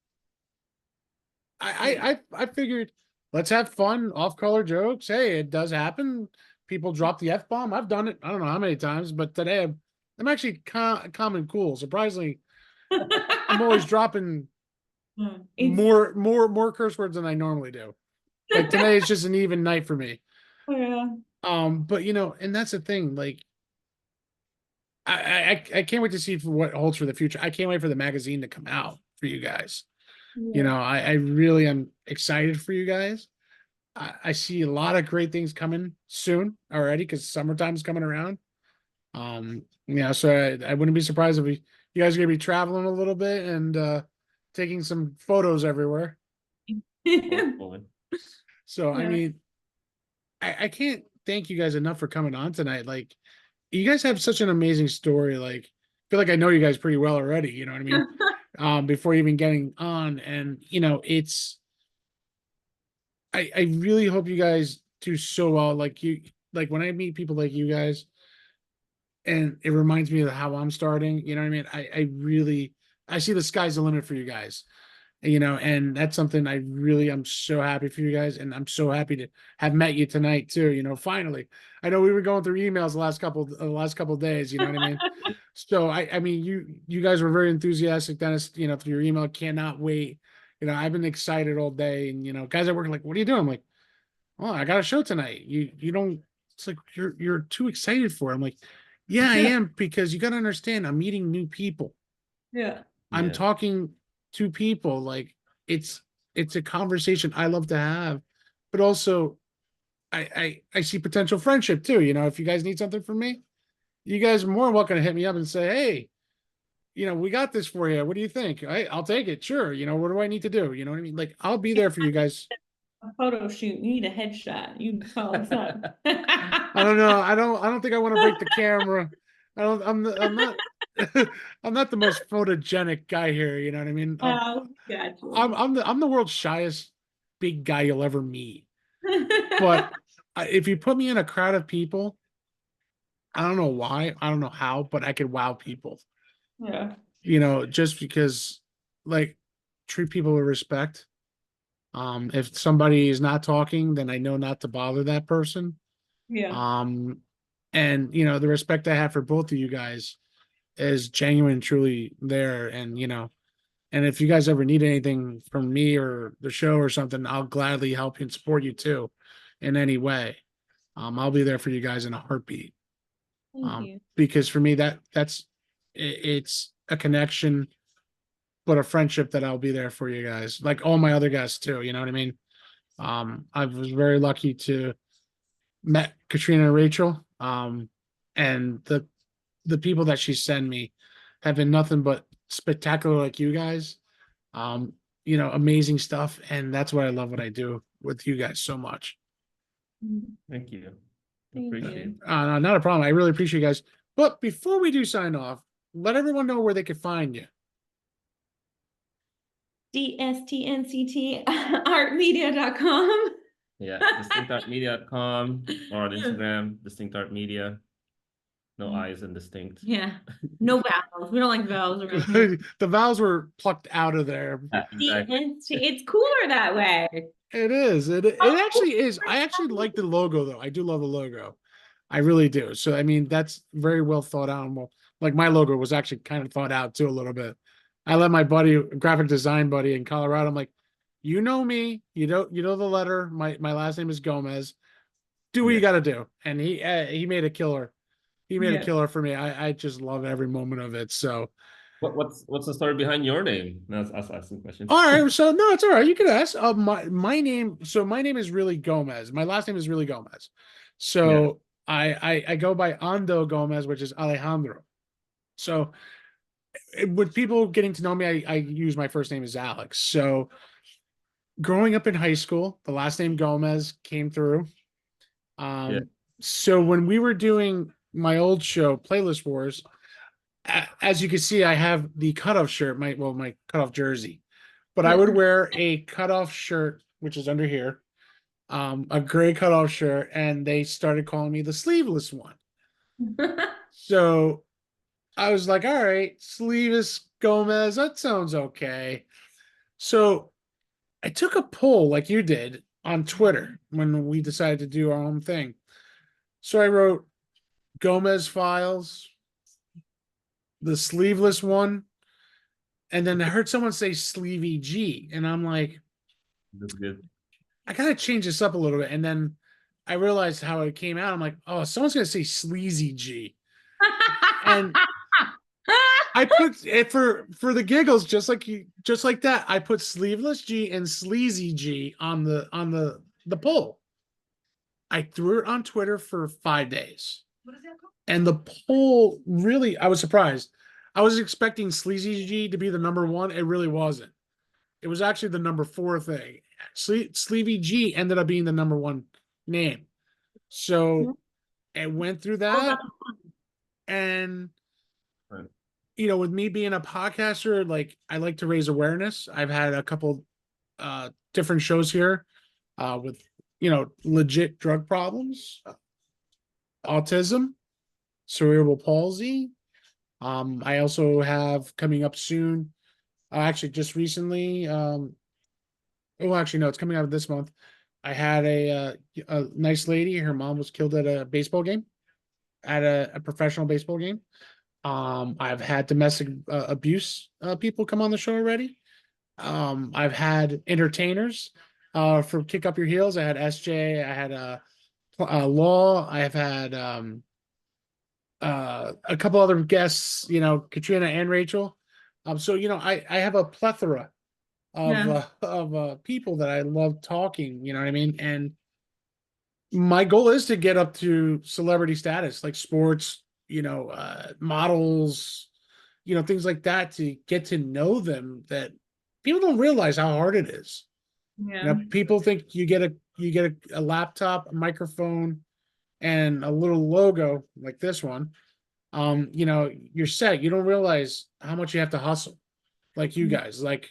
Yeah. I figured let's have fun, off-color jokes. Hey, it does happen. People drop the F-bomb. I've done it. I don't know how many times, but today I'm actually calm and cool. Surprisingly, I'm always dropping It's more curse words than I normally do. Like today is just an even night for me. Yeah. But you know, and that's the thing, like I can't wait to see for what holds for the future. I can't wait for the magazine to come out for you guys. You know, I really am excited for you guys. I see a lot of great things coming soon already because summertime's coming around. Yeah, so I wouldn't be surprised if you guys are gonna be traveling a little bit and taking some photos everywhere. Hopefully. So I Yeah. mean, I can't thank you guys enough for coming on tonight. Like, you guys have such an amazing story. Like, I feel like I know you guys pretty well already. You know what I mean? Before even getting on, and you know, I really hope you guys do so well. Like when I meet people like you guys, and it reminds me of how I'm starting. You know what I mean? I really I see the sky's the limit for you guys. You know, and that's something I'm so happy for you guys, and I'm so happy to have met you tonight too. You know, finally. I know we were going through emails the last couple of days. You know what I mean? So I mean, you guys were very enthusiastic, Dennis. You know, through your email, cannot wait. You know, I've been excited all day, and you know, guys at work are like, "What are you doing?" I'm like, "Oh, I got a show tonight." You don't. It's like you're too excited for it. I'm like, "Yeah, I am," because you got to understand, I'm meeting new people. Yeah. I'm Yeah. talking to people. Like, it's it's a conversation I love to have, but also I see potential friendship too. You know, if you guys need something from me, you guys are more than welcome to hit me up and say, "Hey, you know, we got this for you. What do you think?" I'll take it. Sure. You know, what do I need to do? You know what I mean? Like, I'll be there for you guys. A photo shoot. You need a headshot. You call us up. I don't know. I don't think I want to break the camera. I don't. I'm not. I'm not the most photogenic guy here. You know what I mean? Oh, gotcha. I'm the world's shyest big guy you'll ever meet. But if you put me in a crowd of people, I don't know why, I don't know how, but I could wow people. Yeah. You know, just because, like, treat people with respect. If somebody is not talking, then I know not to bother that person. Yeah. Um, and you know, the respect I have for both of you guys is genuine, truly there. And you know, and if you guys ever need anything from me or the show or something, I'll gladly help you and support you too, in any way. I'll be there for you guys in a heartbeat. Thank you. Because for me, it's a connection, but a friendship that I'll be there for you guys, like all my other guests too. You know what I mean? I was very lucky to met Katrina and Rachel. And the people that she sent me have been nothing but spectacular, like you guys. You know, amazing stuff, and that's what I love what I do with you guys so much. Thank you. Thank Appreciate you. it. Not a problem. I really appreciate you guys. But before we do sign off, let everyone know where they can find you. DSTNCT artmedia.com. Yeah, distinctartmedia.com or on Instagram, distinctartmedia. No I's in distinct. Yeah. No vowels. We don't like vowels around here. The vowels were plucked out of there. Yeah, exactly. It's cooler that way. It is. It actually is. I actually like the logo though. I do love the logo. I really do. So I mean, that's very well thought out. And well, like my logo was actually kind of thought out too a little bit. I let my buddy, graphic design buddy in Colorado. I'm like, you know me. You know the letter. My last name is Gomez. Do what you Yeah. got to do. And he made a killer. He made a Yeah. killer for me. I just love every moment of it. So What's the story behind your name? That's us asking questions. all right. So no, it's all right. You can ask. My name. So my name is really Gomez. My last name is really Gomez. So I go by Ando Gomez, which is Alejandro. So with people getting to know me, I use my first name as Alex. So growing up in high school, the last name Gomez came through. Yeah. So when we were doing my old show, Playlist Wars, as you can see, I have the cutoff shirt, my cutoff jersey, but I would wear a cutoff shirt, which is under here, a gray cutoff shirt, and they started calling me the sleeveless one. So I was like, all right, sleeveless Gomez, that sounds okay. So I took a poll like you did on Twitter when we decided to do our own thing. So I wrote Gomez Files, the sleeveless one, and then I heard someone say Sleevey G, and I'm like, That's good. I gotta change this up a little bit. And then I realized how it came out. I'm like, oh, someone's gonna say sleazy G. And I put it for the giggles, just like that. I put sleeveless G and sleazy G on the poll. I threw it on Twitter for 5 days. And the poll really, I was surprised. I was expecting sleazy G to be the number one. It really wasn't. It was actually the number 4 thing. Sleevey G ended up being the number 1 name. So it went through that. And Right. with me being a podcaster, like I like to raise awareness. I've had a couple different shows here with legit drug problems, autism, cerebral palsy. I also have coming up soon, actually just recently, oh, actually no, it's coming out this month. I had a nice lady. Her mom was killed at a baseball game, at a professional baseball game. I've had domestic abuse people come on the show already. I've had entertainers for Kick Up Your Heels. I had SJ. I had Law. I've had a couple other guests. Katrina and Rachel. So I have a plethora of people that I love talking. You know what I mean? And my goal is to get up to celebrity status, like sports, models, things like that, to get to know them. That people don't realize how hard it is. Yeah. People think you get a laptop, a microphone, and a little logo like this one. You're set. You don't realize how much you have to hustle, like you guys. Like,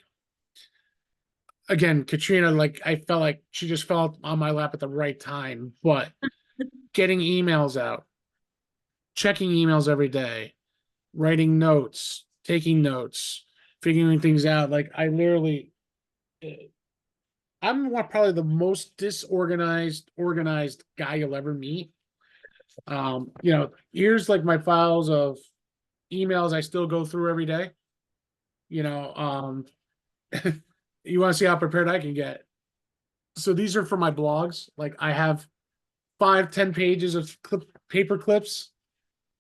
again, Katrina, like I felt like she just fell on my lap at the right time. But getting emails out, checking emails every day, writing notes, taking notes, figuring things out. Like I literally, I'm probably the most organized guy you'll ever meet. Here's like my files of emails I still go through every day. You want to see how prepared I can get. So these are for my blogs. Like I have 5-10 pages of paper clips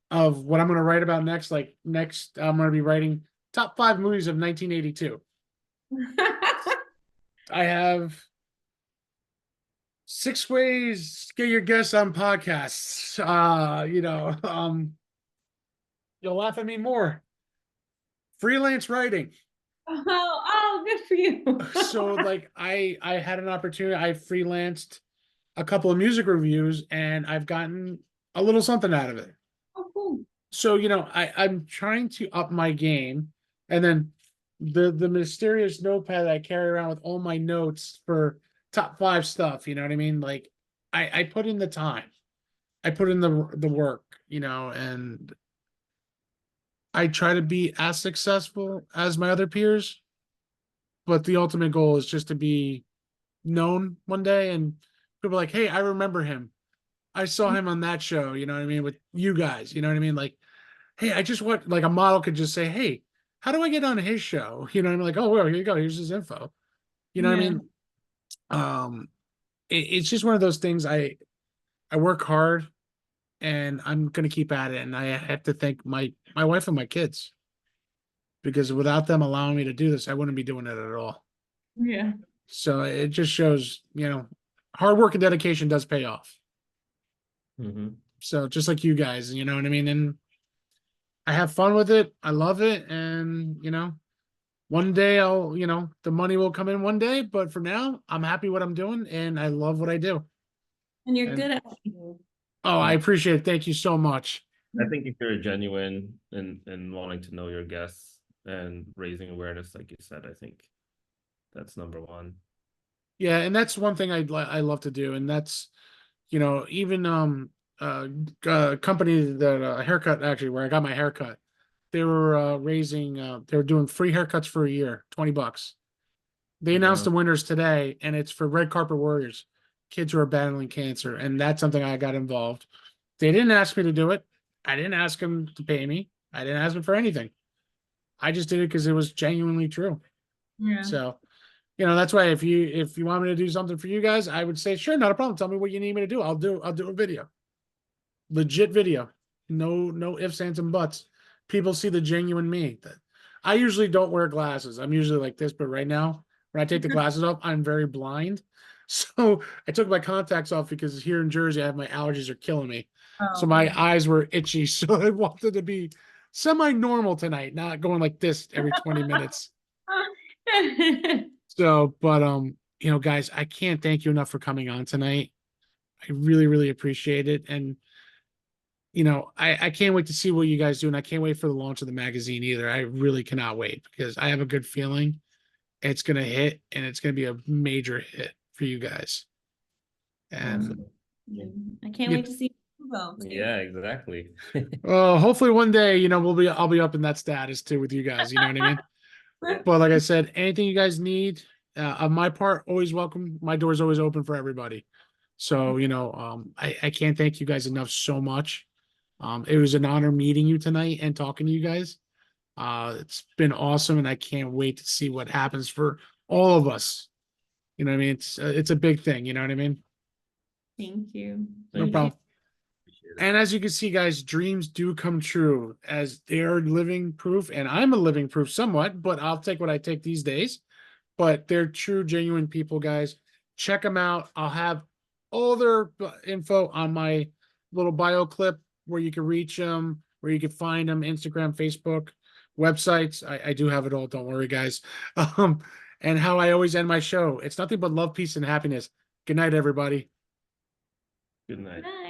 of what I'm going to write about next. Like next, I'm going to be writing top 5 movies of 1982. I have 6 ways to get your guests on podcasts. You'll laugh at me more. Freelance writing. Oh, good for you. So like I had an opportunity. I freelanced a couple of music reviews and I've gotten a little something out of it. Oh, cool. So I'm trying to up my game. And then the mysterious notepad I carry around with all my notes for top 5 stuff, you know what I mean? Like I put in the time. I put in the work, and I try to be as successful as my other peers, but the ultimate goal is just to be known one day and people are like, hey, I remember him. I saw him on that show, you know what I mean, with you guys, you know what I mean? Like, hey, I just want, like, a model could just say, hey, how do I get on his show? You know, I'm like, oh, well, here you go. Here's his info. You know what I mean? It's just one of those things. I work hard and I'm going to keep at it. And I have to thank my wife and my kids, because without them allowing me to do this, I wouldn't be doing it at all. Yeah. So it just shows, hard work and dedication does pay off. Mm-hmm. So just like you guys, you know what I mean? And I have fun with it. I love it. And, one day the money will come in one day, but for now, I'm happy what I'm doing and I love what I do. And you're good at what you do. Oh, I appreciate it. Thank you so much. I think if you're genuine in wanting to know your guests and raising awareness, like you said, I think that's number one. Yeah, and that's one thing I love to do, and that's even company that haircut, actually, where I got my haircut, they were they were doing free haircuts for a year, $20. They announced the winners today, and it's for Red Carpet Warriors, kids who are battling cancer, and that's something I got involved. They didn't ask me to do it. I didn't ask them to pay me. I didn't ask them for anything. I just did it because it was genuinely true. Yeah. So You know, that's why if you want me to do something for you guys, I would say, sure, not a problem. Tell me what you need me to do. I'll do a video. Legit video. No ifs, ands, and buts. People see the genuine me. I usually don't wear glasses. I'm usually like this, but right now, when I take the glasses off, I'm very blind. So I took my contacts off because here in Jersey, I have my allergies are killing me. So Oh, my okay. eyes were itchy. So I wanted to be semi-normal tonight, not going like this every 20 minutes. So, but you know, guys, I can't thank you enough for coming on tonight. I really, really appreciate it. And you know, I can't wait to see what you guys do, and I can't wait for the launch of the magazine either. I really cannot wait because I have a good feeling it's gonna hit and it's gonna be a major hit for you guys. And Awesome. I can't Yeah. wait to see Google too. Yeah, exactly. hopefully one day, you know, I'll be up in that status too with you guys. You know what I mean? But like I said, anything you guys need, on my part, always welcome. My door's always open for everybody. So, you know, I can't thank you guys enough so much. It was an honor meeting you tonight and talking to you guys. It's been awesome, and I can't wait to see what happens for all of us. You know what I mean? It's a big thing. You know what I mean? Thank you. No Thank you. problem. Appreciate it. And as you can see, guys, dreams do come true as they're living proof, and I'm a living proof somewhat, but I'll take what I take these days. But they're true, genuine people, guys. Check them out. I'll have all their info on my little bio clip where you can reach them, where you can find them, Instagram, Facebook, websites. I do have it all. Don't worry, guys. And how I always end my show. It's nothing but love, peace, and happiness. Good night, everybody. Good night. Bye.